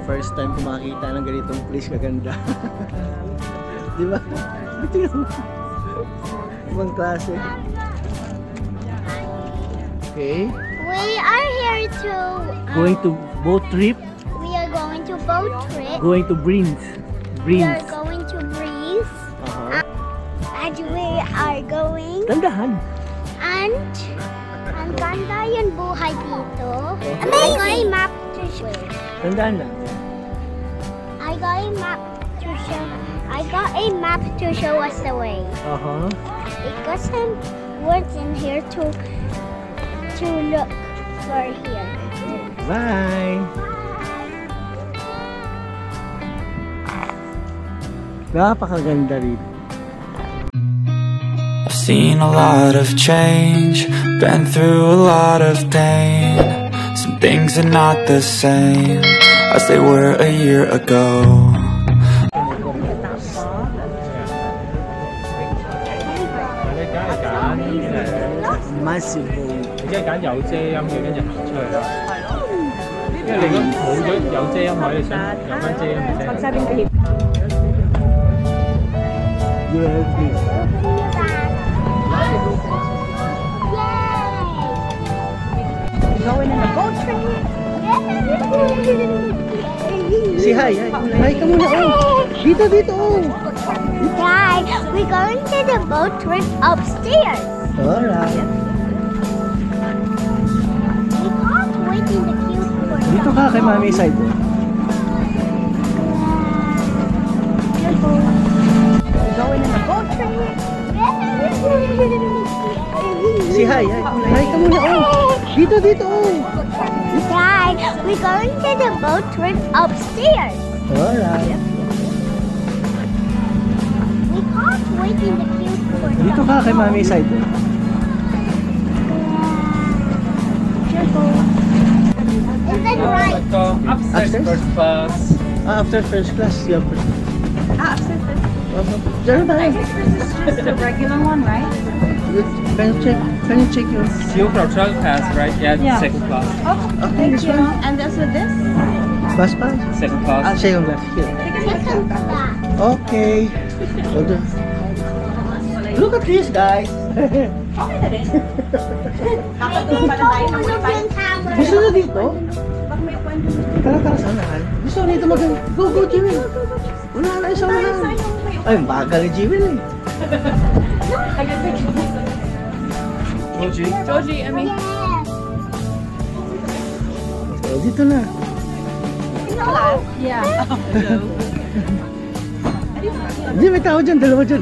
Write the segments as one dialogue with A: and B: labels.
A: First time ko makakita ng ganitong place kaganda. Di ba? Ibang klase. Okay.
B: We are here to...
A: Going to boat trip.
B: We are going to boat trip.
A: Going to Breeze.
B: We are going to Breeze. And we are going...
A: Tandahan.
B: And ganda yung buhay dito. And I got a map to show.
A: Tandaan lang.
B: I got a map to show us the way. It got some words in here to look for here.
A: Bye. Napakaganda rin.
C: I've seen a lot of change, been through a lot of pain. Some things are not the same as they were a year ago.
A: Massive boat.
D: 你即係揀有遮陰嘅，跟住行出去啦。因為你如果冇咗有遮陰位，你想有翻遮陰嘅啫。
B: Going in the boat trip.
A: Say hi. Hi ka muna. Oh. Dito. Oh.
B: Hi, we're going to the boat trip upstairs.
A: Alright.
B: We can't wait in the queue for
A: Dito ka kay Mami side.
B: We're going in the boat trip.
A: Say hi. Hi ka muna. Oh. Dito. Oh.
B: Hi, we're going to the boat trip upstairs.
A: Alright.
B: We can't wait in the queue for
A: Dito ka kay Mami side.
B: Is that right?
D: Upstairs first class.
A: After first class. Yeah, first.
E: Upstairs first.
A: Diyan tayo.
E: This is just the regular one, right?
A: Can you check your...
D: Seal for travel pass, right? Yeah,
E: Yeah.
D: second class.
E: Oh, thank
A: this
E: you.
A: one?
E: And also this?
A: Bus pass?
D: Second class.
A: Siya yung left here.
B: Second class.
A: Okay. Hold on. Look at this, guys.
E: Okay na din. Nakatulog pa na tayo ng wifi.
A: Gusto nyo dito? Tara sanahan. Gusto nyo dito Go, Jewel. Wala na isang sanahan. Ay, bagal ni Jewel eh.
E: Joji, I mean.
A: So, dito na.
E: Yeah.
A: Hindi, may tao dyan. Dalawa dyan.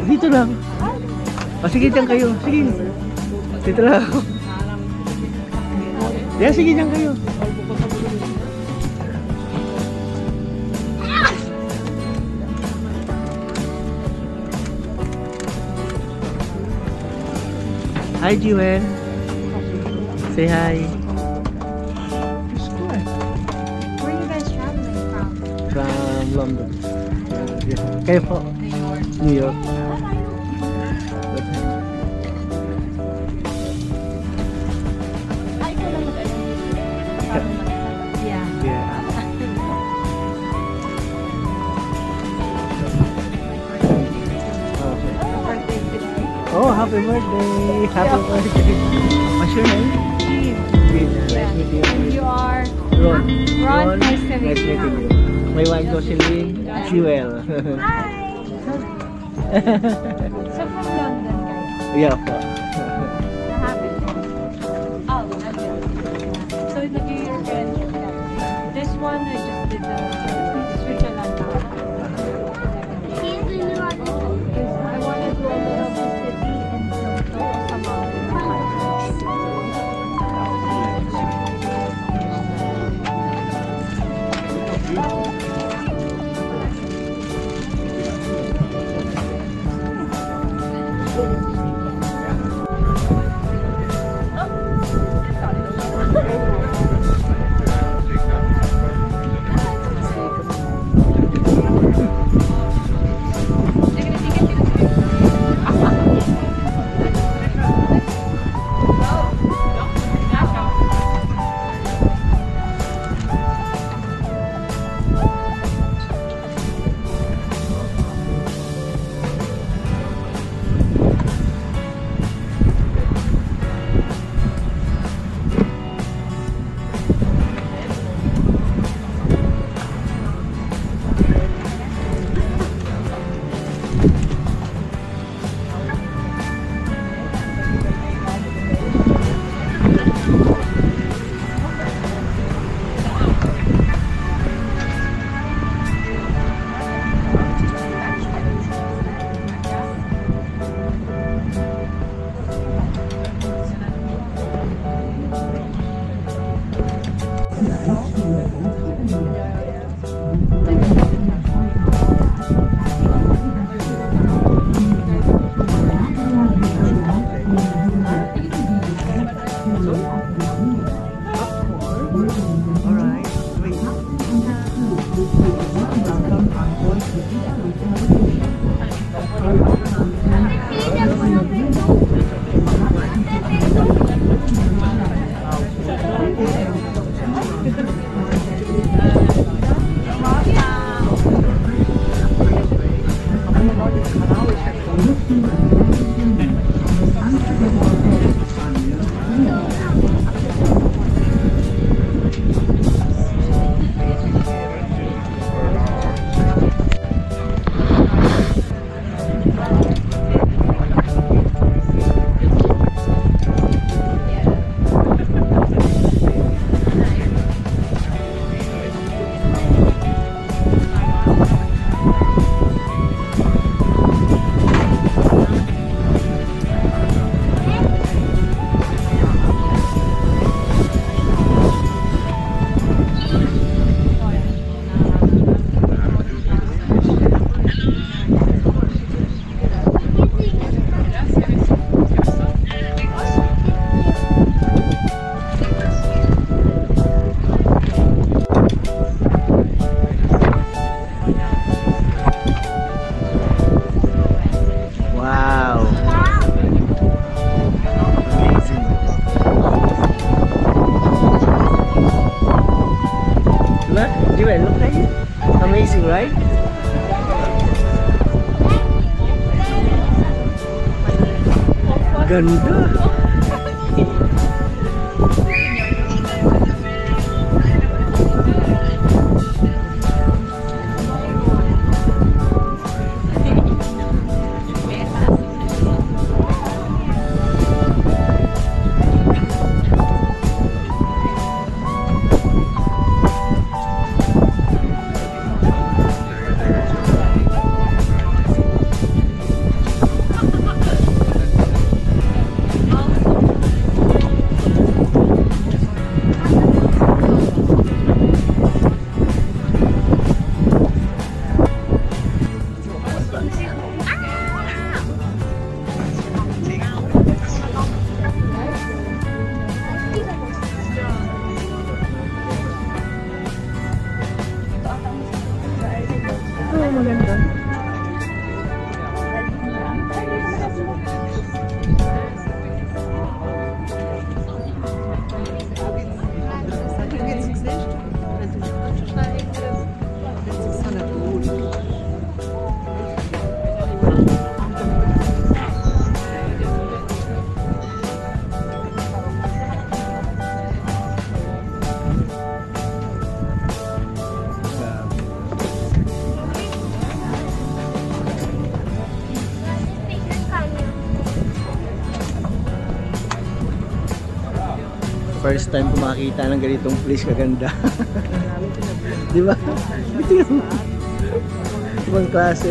A: Dito lang. O, sige dyan kayo. Sige. Dito lang ako. Yeah, sige dyan kayo. Hi, Jewel. Say hi.
B: Where are you guys traveling from?
A: From London. Kayo po? New York.
E: Yeah.
A: Yeah. Oh, happy birthday! Happy birthday! What's your name? Nice meeting
E: And
A: you.
E: you are?
A: Ron.
E: Ron, nice to meet you.
A: My wife Jocelyn, Jewel.
B: Hi.
E: So from London, guys.
A: Yeah po.
E: Happy. Oh, that's it. So the New York and this one I just did the Switzerland now.
B: Here's the new one.
E: Because I wanted to go to the city and some
A: also? Alright, wait. Jewel, look at it. Amazing, right? Ganda. First time ko makita ng ganitong place kaganda. Di ba? Ibang klase.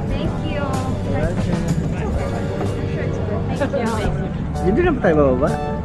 B: Thank you.
A: Dito na pa tayo bababa?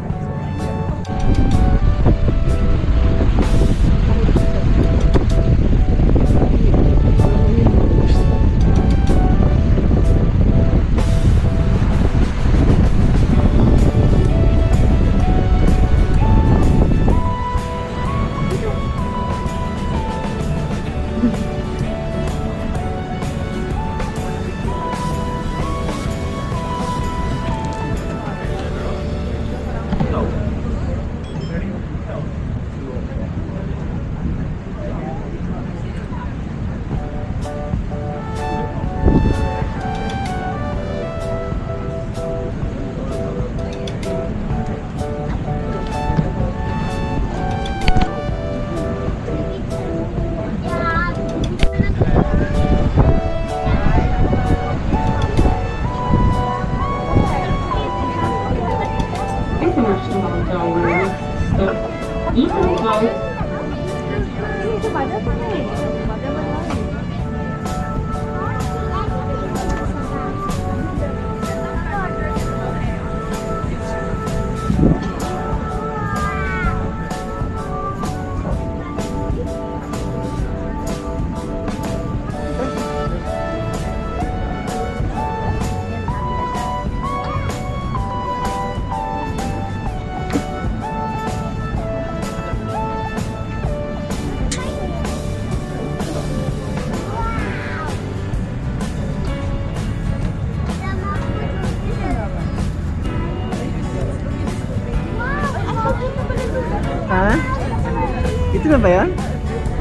A: ba yan?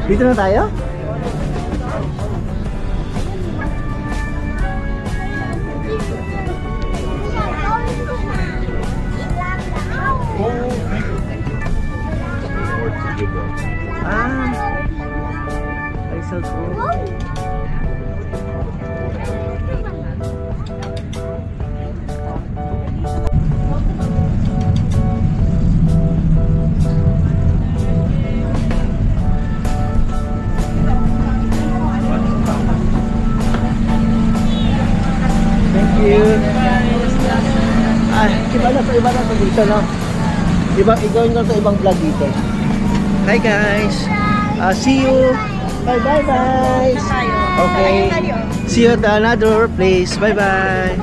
A: Dito na tayo? Ah, ay so cool. Thank you. Ay, iba na to dito, no? Igawin ko to ibang vlog dito. Hi guys. See you. Bye. Okay. See you at another place. Bye.